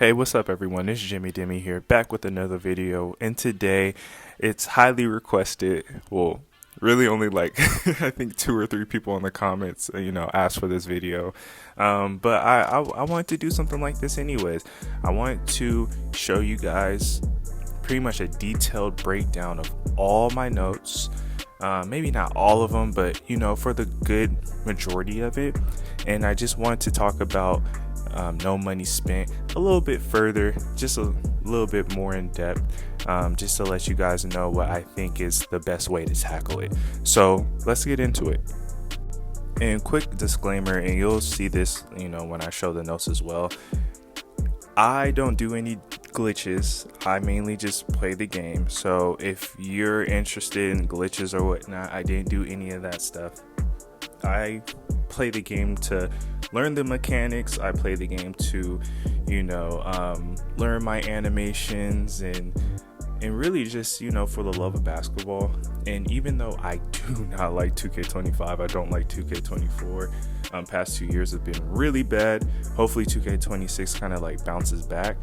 Hey, what's up everyone? It's Jimmy Demi here, back with another video, and today it's highly requested. Well, really only like I think 2 or 3 people in the comments, asked for this video. But I wanted to do something like this anyways. I want to show you guys pretty much a detailed breakdown of all my notes. Maybe not all of them, but for the good majority of it. And I just wanted to talk about no money spent a little bit further, just a little bit more in depth, just to let you guys know what I think is the best way to tackle it. So let's get into it. And quick disclaimer, and you'll see this when I show the notes as well, I don't do any glitches. I mainly just play the game. So if you're interested in glitches or whatnot, I didn't do any of that stuff. I play the game to learn the mechanics. I play the game to learn my animations and really just for the love of basketball. And even though I do not like 2K25, I don't like 2K24. Past 2 years have been really bad. Hopefully 2K26 kind of like bounces back,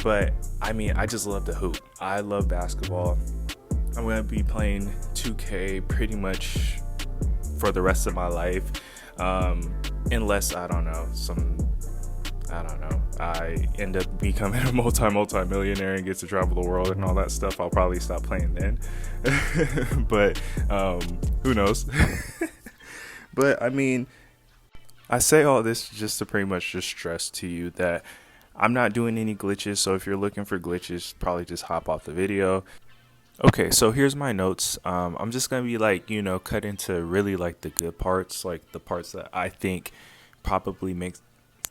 but I just love the hoop. I love basketball. I'm gonna be playing 2K pretty much for the rest of my life, unless I end up becoming a multi-millionaire and get to travel the world and all that stuff. I'll probably stop playing then. But who knows? But I say all this just to pretty much just stress to you that I'm not doing any glitches. So if you're looking for glitches, probably just hop off the video. Okay, so here's my notes. I'm just gonna be cut into really like the good parts, like the parts that I think probably makes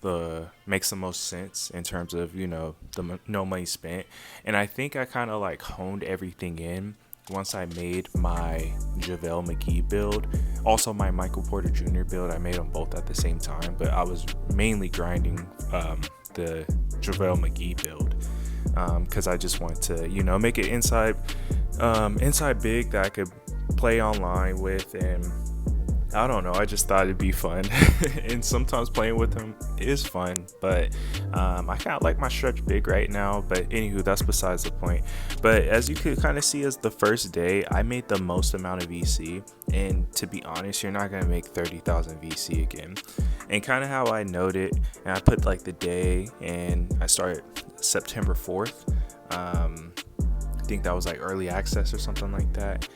the most sense in terms of the no money spent. And I think I kind of like honed everything in once I made my JaVale McGee build, also my Michael Porter Jr. build. I made them both at the same time, but I was mainly grinding the JaVale McGee build because I just wanted to make it inside big that I could play online with. And I don't know, I just thought it'd be fun. And sometimes playing with him is fun, but I kind of like my stretch big right now. But anywho, that's besides the point. But as you could kind of see, as the first day, I made the most amount of VC. And to be honest, you're not going to make 30,000 VC again. And kind of how I noted, and I put like the day, and I started September 4th. I think that was like early access or something like that.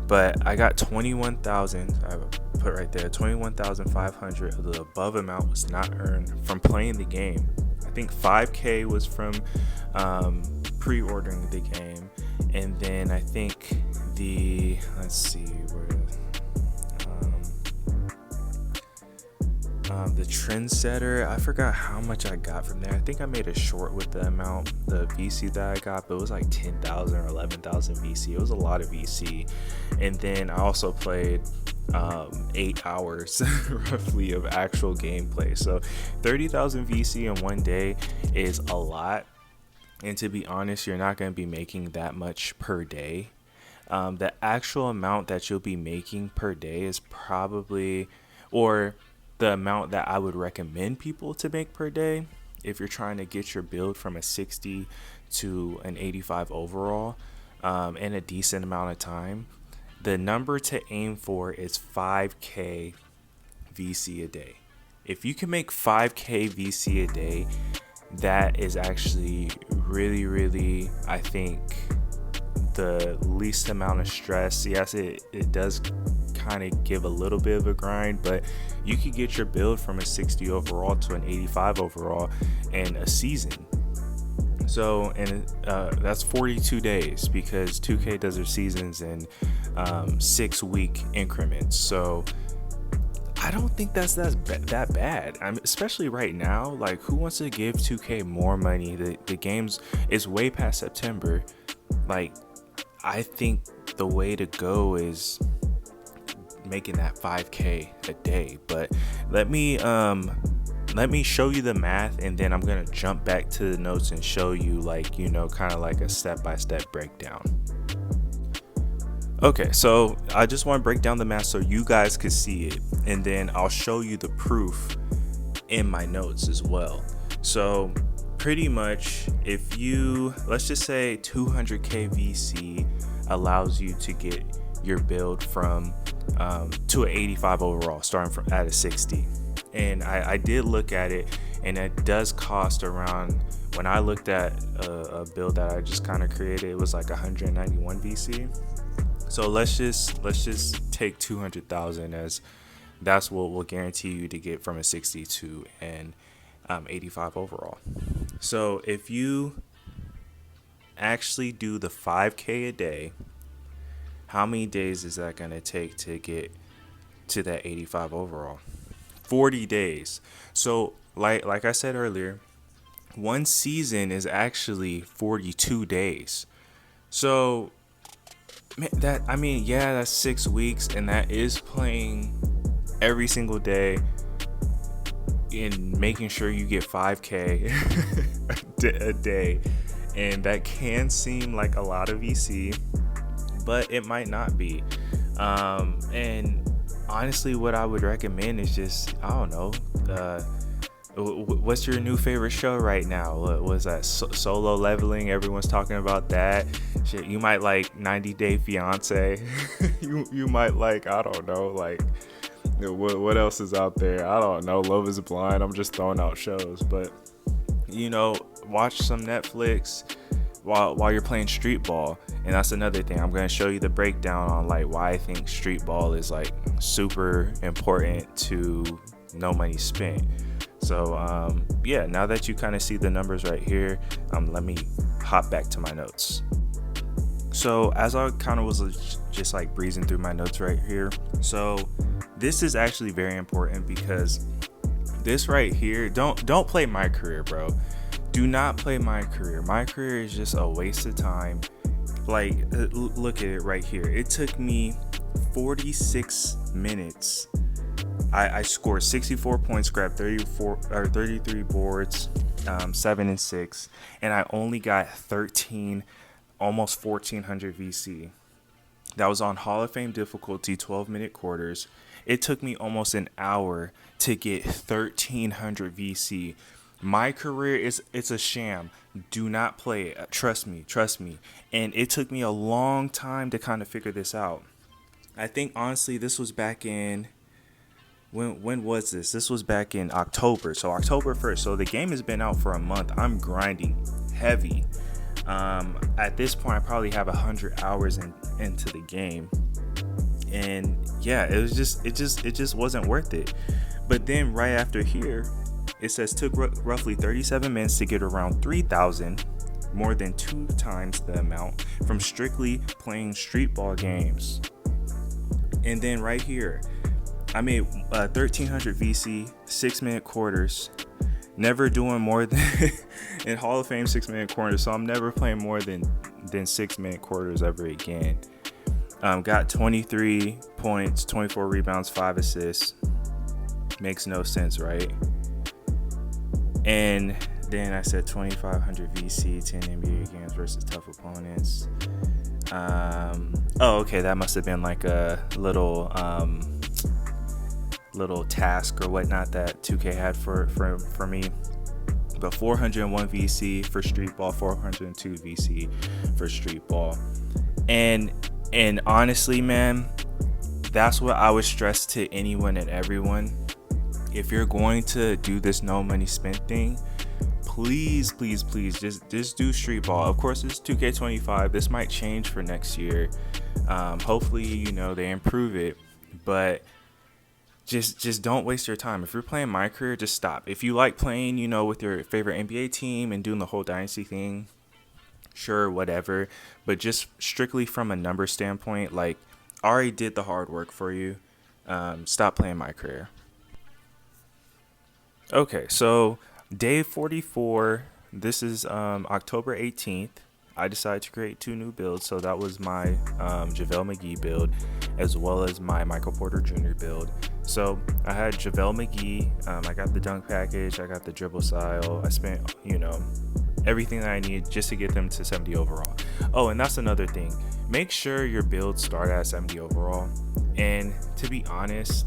But I got 21,000. I put right there 21,500 of the above amount was not earned from playing the game. I think 5K was from pre-ordering the game, and then I think the trendsetter, I forgot how much I got from there. I think I made a short with the VC that I got, but it was like 10,000 or 11,000 VC. It was a lot of VC. And then I also played 8 hours roughly of actual gameplay. So 30,000 VC in one day is a lot. And to be honest, you're not going to be making that much per day. The actual amount that you'll be making per day is probably, or the amount that I would recommend people to make per day if you're trying to get your build from a 60 to an 85 overall in a decent amount of time. The number to aim for is 5K VC a day. If you can make 5K VC a day, that is actually really, really, I think, the least amount of stress. Yes, it does kind of give a little bit of a grind, but you could get your build from a 60 overall to an 85 overall in a season. So, and that's 42 days because 2K does their seasons in 6-week increments. So I don't think that's that bad. Especially right now, like, who wants to give 2K more money? The games is way past September. Like, I think the way to go is making that 5K a day. But let me show you the math, and then I'm gonna jump back to the notes and show you kind of like a step-by-step breakdown. Okay, so I just want to break down the math so you guys could see it, and then I'll show you the proof in my notes as well. So pretty much, if you, let's just say 200k VC allows you to get your build from to an 85 overall, starting from at a 60. And I did look at it, and it does cost around, when I looked at a build that I just kind of created, it was like 191 VC. So let's just take 200,000 as that's what will guarantee you to get from a 60 to an 85 overall. So if you actually do the 5k a day, how many days is that going to take to get to that 85 overall? 40 days. So like I said earlier, one season is actually 42 days. So that's 6 weeks, and that is playing every single day and making sure you get 5k a day. And that can seem like a lot of VC, but it might not be. And honestly, what I would recommend is just, I don't know, what's your new favorite show right now? What was that? Solo Leveling? Everyone's talking about that. Shit, you might like 90 Day Fiance. you might like, I don't know, like what else is out there? I don't know. Love is Blind. I'm just throwing out shows, but watch some Netflix while you're playing streetball. And that's another thing. I'm going to show you the breakdown on like why I think streetball is like super important to no money spent. So now that you kind of see the numbers right here, let me hop back to my notes. So as I kind of was just like breezing through my notes right here, so this is actually very important, because this right here, don't play my career, bro. Do not play my career. My career is just a waste of time. Like, look at it right here. It took me 46 minutes. I scored 64 points, grabbed 33 boards, 7 and 6, and I only got almost 1400 VC. That was on Hall of Fame difficulty, 12-minute quarters. It took me almost an hour to get 1300 VC. My career it's a sham. Do not play it. Trust me. And it took me a long time to kind of figure this out. I think honestly this was back in, when was this? This was back in October. So October 1st. So the game has been out for a month. I'm grinding heavy. At this point I probably have 100 hours into the game. And yeah, it just wasn't worth it. But then right after here, it says took roughly 37 minutes to get around 3,000, more than 2 times the amount, from strictly playing streetball games. And then right here, I made 1,300 VC, 6-minute quarters, never doing more than in Hall of Fame 6-minute quarters. So I'm never playing more than 6-minute quarters ever again. Got 23 points, 24 rebounds, 5 assists. Makes no sense, right? And then I said 2,500 VC, 10 NBA games versus tough opponents. Okay, that must have been like a little task or whatnot that 2K had for me. But 401 VC for streetball, 402 VC for streetball. And honestly, man, that's what I would stress to anyone and everyone. If you're going to do this no money spent thing, please just do streetball. Of course, it's 2K25. This might change for next year. Hopefully, they improve it. But just don't waste your time. If you're playing my career, just stop. If you like playing, with your favorite NBA team and doing the whole dynasty thing, sure, whatever. But just strictly from a number standpoint, like, I already did the hard work for you. Stop playing my career. Okay, so day 44, this is October 18th. I decided to create 2 new builds. So that was my JaVale McGee build, as well as my Michael Porter Jr. build. So I had JaVale McGee. I got the dunk package. I got the dribble style. I spent, everything that I need just to get them to 70 overall. Oh, and that's another thing. Make sure your builds start at 70 overall. And to be honest,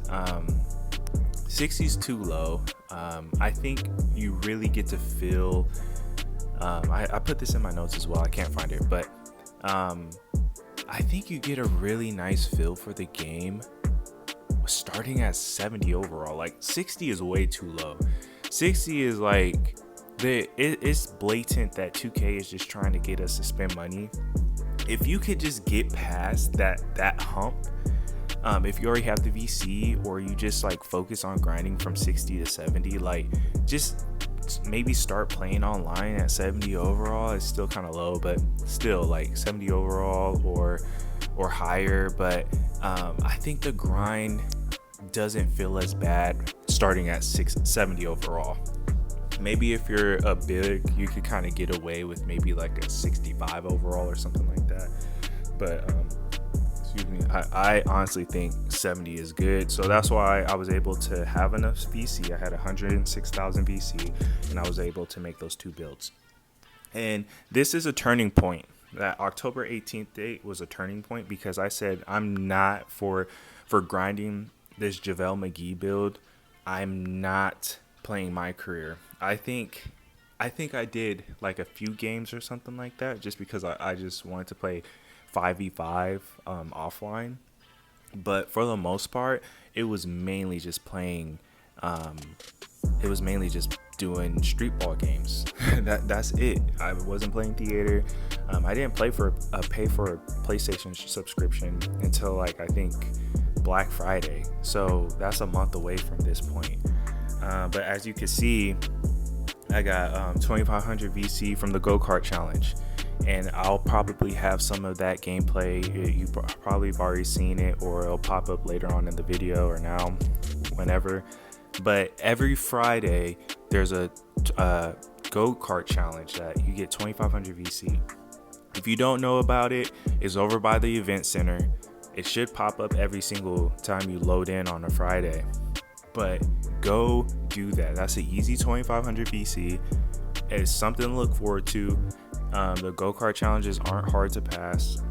60 is too low. I think you really get to feel I put this in my notes as well. I can't find it, but I think you get a really nice feel for the game starting at 70 overall. Like 60 is way too low. 60 is like it's blatant that 2K is just trying to get us to spend money. If you could just get past that hump, if you already have the VC, or you just like focus on grinding from 60 to 70, like just maybe start playing online at 70 overall. It's still kind of low, but still like 70 overall or higher. But I think the grind doesn't feel as bad starting at 70 overall. Maybe if you're a big, you could kind of get away with maybe like a 65 overall or something like that. But excuse me, I honestly think 70 is good. So that's why I was able to have enough VC. I had 106,000 VC, and I was able to make those 2 builds. And this is a turning point. That October 18th date was a turning point, because I said I'm not for grinding this JaVale McGee build. I'm not playing my career. I think I did like a few games or something like that, just because I just wanted to play 5v5 offline. But for the most part, it was mainly just playing. It was mainly just doing streetball games. That's it. I wasn't playing theater. I didn't pay for a PlayStation subscription until like I think Black Friday. So that's a month away from this point. But as you can see, I got 2,500 VC from the go-kart challenge, and I'll probably have some of that gameplay. You probably have already seen it, or it'll pop up later on in the video, or now, whenever. But every Friday, there's a go-kart challenge that you get 2,500 VC. If you don't know about it, it's over by the event center. It should pop up every single time you load in on a Friday. But go do that. That's an easy 2,500 VC. It's something to look forward to. The go-kart challenges aren't hard to pass.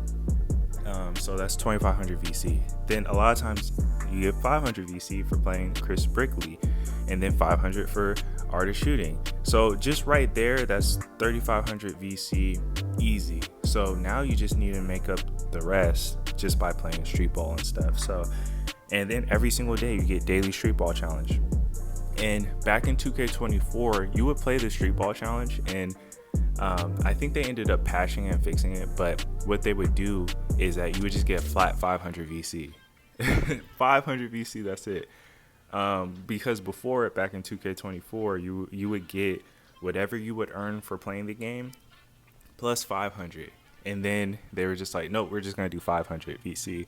So that's 2,500 VC. Then a lot of times you get 500 VC for playing Chris Brickley, and then 500 for Art of Shooting. So just right there, that's 3,500 VC easy. So now you just need to make up the rest just by playing streetball and stuff. So, and then every single day you get daily streetball challenge. And back in 2K24, you would play the streetball challenge, and I think they ended up patching and fixing it, but what they would do is that you would just get flat 500 VC. 500 VC, that's it. Because before it, back in 2K24, you would get whatever you would earn for playing the game plus 500. And then they were just like, nope, we're just going to do 500 VC.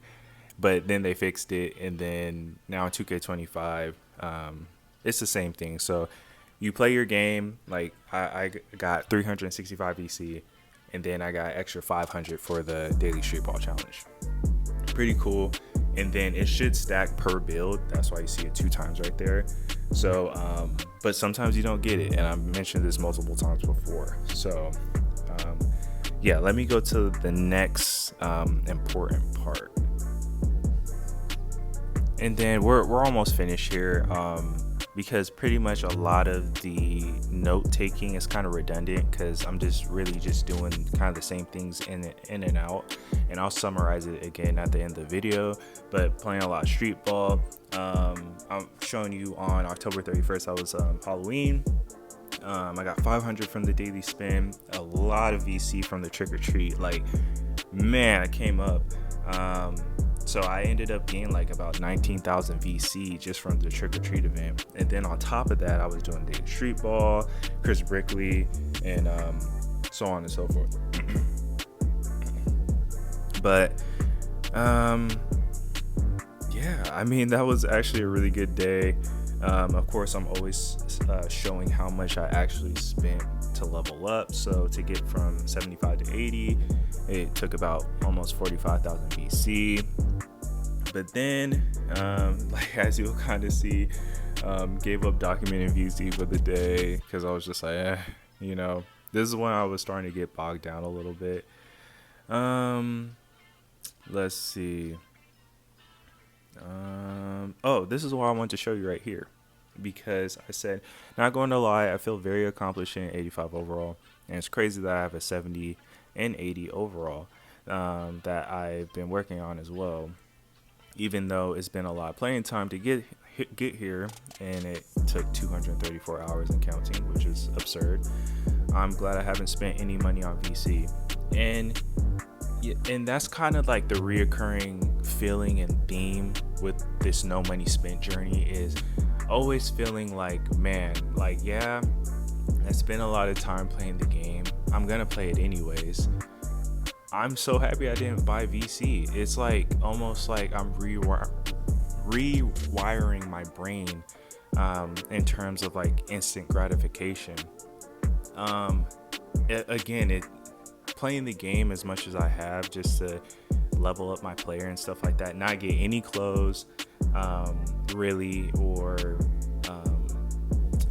But then they fixed it, and then now in 2K25, it's the same thing. So you play your game, like I got 365 VC, and then I got extra 500 for the daily streetball challenge. Pretty cool. And then it should stack per build. That's why you see it 2 times right there. So, but sometimes you don't get it, and I've mentioned this multiple times before. So, yeah, let me go to the next important part. And then we're almost finished here, because pretty much a lot of the note taking is kind of redundant, because I'm just really just doing kind of the same things in and out, and I'll summarize it again at the end of the video. But playing a lot of street ball. I'm showing you on October 31st, I was Halloween. I got 500 from the daily spin, a lot of VC from the trick or treat. Like, man, I came up. So I ended up getting like about 19,000 VC just from the trick or treat event. And then on top of that, I was doing daily street ball, Chris Brickley, and so on and so forth. But yeah, I mean, that was actually a really good day. Of course, I'm always showing how much I actually spent to level up. So to get from 75 to 80, it took about almost 45,000 VC. But then, like as you'll kind of see, gave up documenting VC for the day, because I was just like, you know, this is when I was starting to get bogged down a little bit. Let's see. Oh, this is what I want to show you right here, because I said, not going to lie, I feel very accomplished in 85 overall. And it's crazy that I have a 70 and 80 overall that I've been working on as well, even though it's been a lot of playing time to get here, and it took 234 hours and counting, which is absurd. I'm glad I haven't spent any money on VC. And that's kind of like the reoccurring feeling and theme with this no money spent journey, is always feeling like, man, like, yeah, I spent a lot of time playing the game. I'm gonna play it anyways. I'm so happy I didn't buy VC. It's like almost like I'm rewiring my brain in terms of like instant gratification. Playing the game as much as I have, just to level up my player and stuff like that, not get any clothes really, or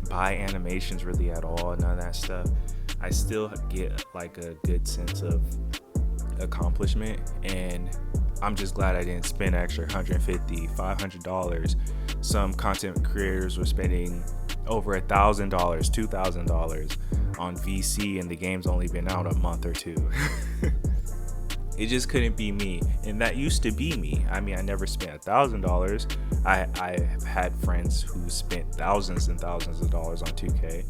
buy animations really at all, none of that stuff. I still get like a good sense of accomplishment, and I'm just glad I didn't spend an extra $150, $500. Some content creators were spending over $1,000, $2,000 on VC, and the game's only been out a month or two. It just couldn't be me, and that used to be me. I mean, I never spent $1,000. I have had friends who spent thousands and thousands of dollars on 2K.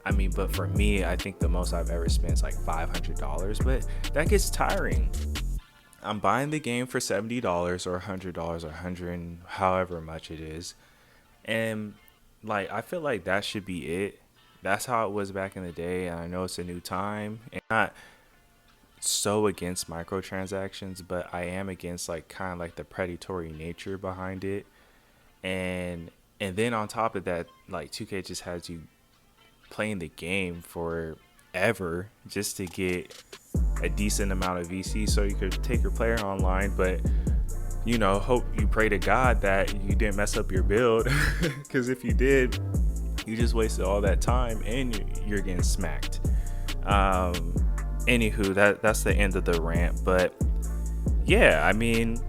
I mean, but for me, I think the most I've ever spent is like $500, but that gets tiring. I'm buying the game for $70 or $100 or $100, however much it is. And like, I feel like that should be it. That's how it was back in the day. And I know it's a new time, and not so against microtransactions, but I am against like kind of like the predatory nature behind it. And then on top of that, like 2K just has you playing the game forever just to get a decent amount of VC so you could take your player online, but you know, hope you pray to God that you didn't mess up your build, because if you did, you just wasted all that time and you're getting smacked. Anywho, that's the end of the rant. But yeah, I mean,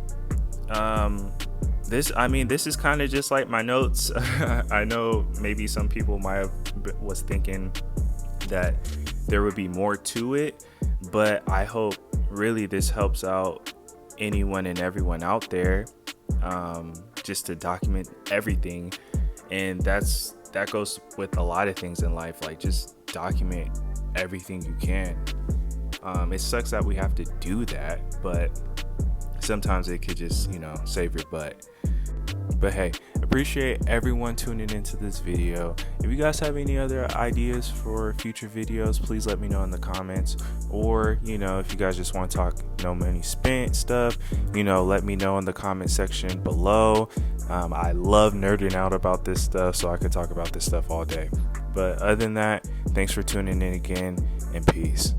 this is kind of just like my notes. I know maybe some people might have was thinking that there would be more to it, but I hope really this helps out anyone and everyone out there, just to document everything. And that goes with a lot of things in life, like just document everything you can. It sucks that we have to do that, but sometimes it could just, save your butt. But hey, appreciate everyone tuning into this video. If you guys have any other ideas for future videos, please let me know in the comments. Or, if you guys just want to talk no money spent stuff, let me know in the comment section below. I love nerding out about this stuff, so I could talk about this stuff all day. But other than that, thanks for tuning in again, and peace.